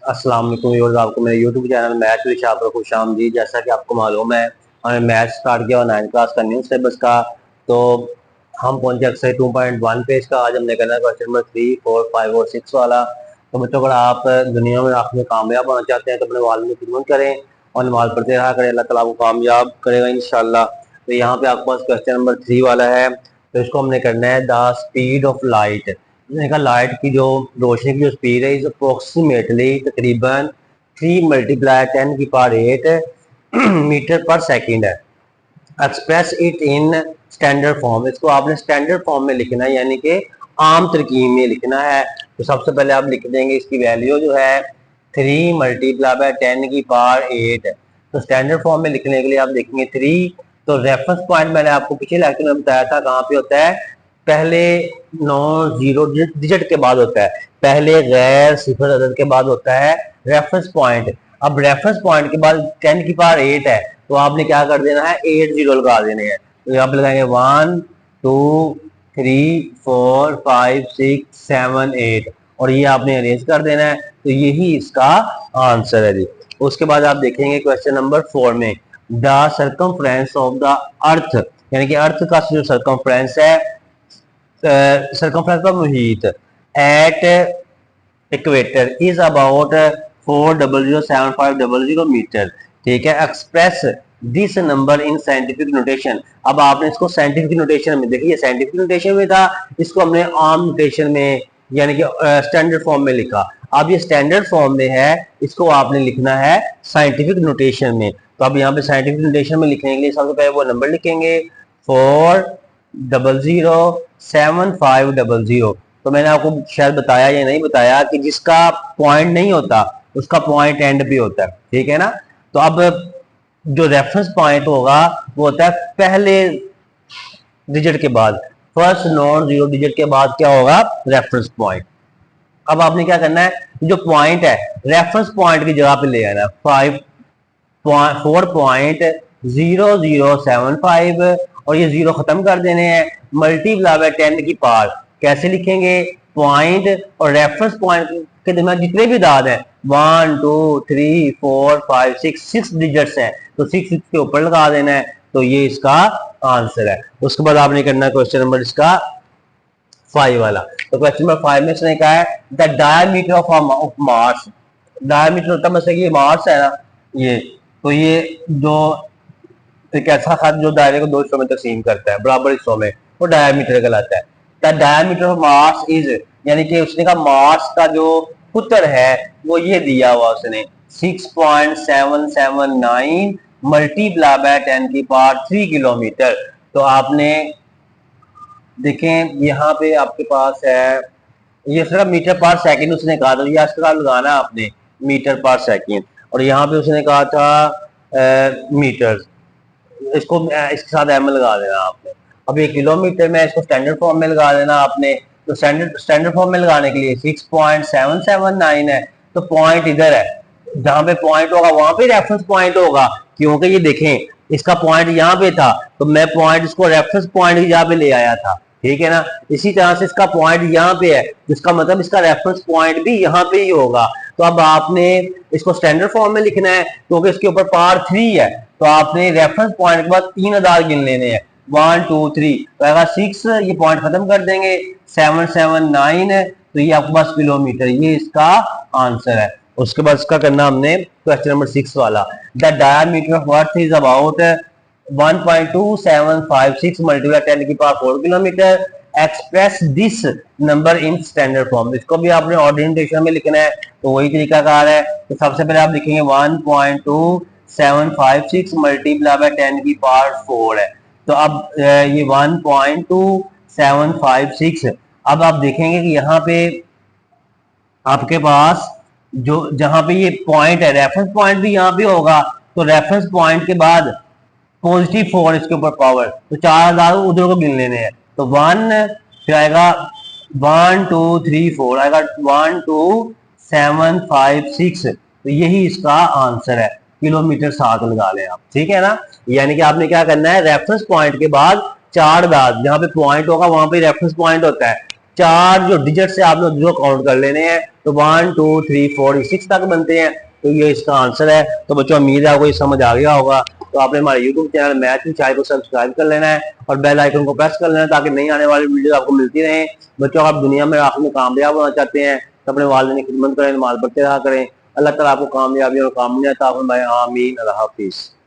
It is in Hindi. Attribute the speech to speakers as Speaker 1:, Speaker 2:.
Speaker 1: अस्सलाम वालेकुम व्यूअर्स, आपको मेरे YouTube channel math with Shah पर खुशामदीद। जैसा कि आपको मालूम है, हमें मैथ स्टार्ट किया और 9th क्लास का न्यू सिलेबस का। तो हम पहुंचे एक्सरसाइज 2.1 पेज का। आज हमने करना है क्वेश्चन नंबर 3, 4, 5 और 6 वाला। तो बच्चों, अगर आप दुनिया में आखिर में कामयाब होना चाहते हैं तो अपने वालिद की खिदमत करें और नमाज पढ़ते रहा करें। अल्लाह ताला आपको कामयाब करेगा इंशाल्लाह। तो यहाँ पे आपके पास क्वेश्चन नंबर 3 वाला है। तो इसको हमने करना है the speed of light. Light की जो रोशनी की जो स्पीड है इज अप्रोक्सीमेटली तकरीबन 3 मल्टीप्लाई 10 की पावर 8 मीटर पर सेकंड है। Express it in standard form. इसको आपने स्टैंडर्ड फॉर्म में लिखना है, यानी कि आम तरकीब में लिखना है। तो सबसे पहले आप लिख देंगे इसकी वैल्यू जो है 3 मल्टीप्लाई बाय 10 की पावर 8। तो स्टैंडर्ड फॉर्म में लिखने के लिए आप लिखेंगे 3। तो रेफरेंस पॉइंट मैंने आपको पिछले लेक्चर में बताया था कहाँ पे होता है, पहले नॉन जीरो डिजिट के बाद होता है, पहले गैर सिफर अदद के बाद होता है रेफरेंस पॉइंट। अब रेफरेंस पॉइंट के बाद 10 की पावर 8 है, तो आपने क्या कर देना है, 8 जीरो लगा देने हैं। तो यहाँ पे लगाएंगे 1 2 3 4 5 6 7 8 और ये आपने अरेंज कर देना है। तो यही इसका आंसर है जी। उसके बाद आप देखेंगे क्वेश्चन नंबर 4 में the circumference of the earth, यानी कि अर्थ का जो सर्कमफ्रेंस है, सर्कमफ्रेंस का मुहीत at equator is about 4007500 metre. ठीक है, express this number in scientific notation. अब आपने इसको साइंटिफिक नोटेशन में, देखिए साइंटिफिक नोटेशन में था, इसको हमने आम नोटेशन में यानी कि स्टैंडर्ड फॉर्म में लिखा। अब ये स्टैंडर्ड फॉर्म में है, इसको आपने लिखना है साइंटिफिक नोटेशन में। तो अब यहाँ पे साइंटिफिक नोटेशन में लिखने के लिए सबसे पहले वो नंबर लिखेंगे 4007500। तो मैंने आपको शायद बताया या नहीं बताया कि जिसका पॉइंट नहीं होता उसका पॉइंट एंड पे होता है। ठीक है ना। तो अब जो रेफरेंस पॉइंट होगा वो होता है पहले डिजिट के बाद, फर्स्ट नॉन जीरो डिजिट के बाद क्या होगा, रेफरेंस पॉइंट। अब आपने क्या करना है, जो पॉइंट है रेफरेंस पॉइंट की जगह पे ले आना है 4.0075 और ये जीरो खत्म कर देने हैं। मल्टीप्लाई बाय 10 की पावर कैसे लिखेंगे, पॉइंट और रेफरेंस पॉइंट के दरमियान जितने भी दाद हैं 1 2 3 4 5 6 डिजिट्स हैं, तो 6 के ऊपर लगा देना है। तो ये इसका आंसर है। उसके बाद आपने करना है क्वेश्चन नंबर इसका 5 वाला। तो क्वेश्चन नंबर 5 में इसने कहा है the diameter of Mars. Diameter होता है मतलब ये मार्स है ना, ये तो ये जो एक ऐसा खत जो दायरे को दो हिस्सों में तकसीम करता है, बराबर हिस्सों में, वो डायमीटर कहलाता है। The diameter of Mars is, यानी कि उसने कहा मार्स का जो कुतर है वो ये दिया हुआ उसने 6.779 मल्टीप्लाई बाय 10 की पावर 3 किलोमीटर। तो आपने देखें यहाँ पे आपके पास है, ये सिर्फ मीटर पर सेकंड उसने कहा था, ये इसका लगाना है आपने मीटर पर सेकंड, और यहाँ पे उसने कहा था मीटर, इसको इसके साथ एम लगा देना आपने। अब ये किलोमीटर में इसको स्टैंडर्ड फॉर्म में लगा देना आपने। तो स्टैंडर्ड फॉर्म में लगाने के लिए 6.779 है, तो पॉइंट इधर है, जहां पे पॉइंट होगा वहां पे रेफरेंस पॉइंट होगा, क्योंकि ये देखें इसका पॉइंट यहाँ पे था, तो मैं पॉइंट इसको रेफरेंस पॉइंट की जगह पे ले आया था। ठीक है ना। इसी तरह से इसका पॉइंट यहाँ पे है, जिसका मतलब इसका रेफरेंस पॉइंट भी यहाँ पे ही होगा। तो अब आपने इसको स्टैंडर्ड फॉर्म में लिखना है क्योंकि इसके ऊपर पावर 3 है, तो आपने रेफरेंस पॉइंट के बाद 3 आधार गिन लेने हैं 1 2 3, तो अगर 6 ये पॉइंट खत्म कर देंगे 779 है, तो ये आपके पास किलोमीटर, ये इसका आंसर है। उसके बाद इसका करना हमने क्वेश्चन नंबर 6 वाला the diameter of earth is about 1.2756 multiply 10 की power 4 kilometre. Express this number in standard form. इसको भी आपने ऑर्डिनेशन में लिखना है, तो वही तरीकाकार है। तो सबसे पहले आप लिखेंगे 1.2756 मल्टीप्लाई बाय 10 की पावर 4 है। तो अब ये 1.2756, अब आप देखेंगे कि यहाँ पे आपके पास जो जहां पे ये पॉइंट है, रेफरेंस पॉइंट भी यहाँ पे होगा, तो रेफरेंस पॉइंट के बाद पॉजिटिव 4 इसके ऊपर पावर, तो 4000 उधर को गिन लेने हैं। तो 1 फिर आएगा 1 2 3 4 आएगा 12756, तो यही इसका आंसर है। किलोमीटर 7 लगा लें आप। ठीक है ना। यानी कि आपने क्या करना है, रेफरेंस पॉइंट के बाद 4 दाद, जहां पे पॉइंट होगा वहां पे रेफरेंस पॉइंट होता है, 4 जो डिजिट से आपने जो काउंट कर लेने हैं तो 1 2 3 4 6 तक बनते हैं। तो ये इसका आंसर है। तो बच्चों उम्मीद है आपको ये समझ आ गया होगा। तो आपने हमारे YouTube channel math with Shahid को सब्सक्राइब कर लेना है और बेल आइकन को प्रेस कर लेना है ताकि नई आने वाली वीडियो आपको मिलती रहे। बच्चों आप दुनिया में आखिर में कामयाब होना चाहते हैं तो अपने वालिदैन की खिदमत करें, नमाज पढ़ते रहा करें। अल्लाह ताला आपको कामयाबी और कामयाब अता फरमाए। आमीन। अल्लाह हाफिज।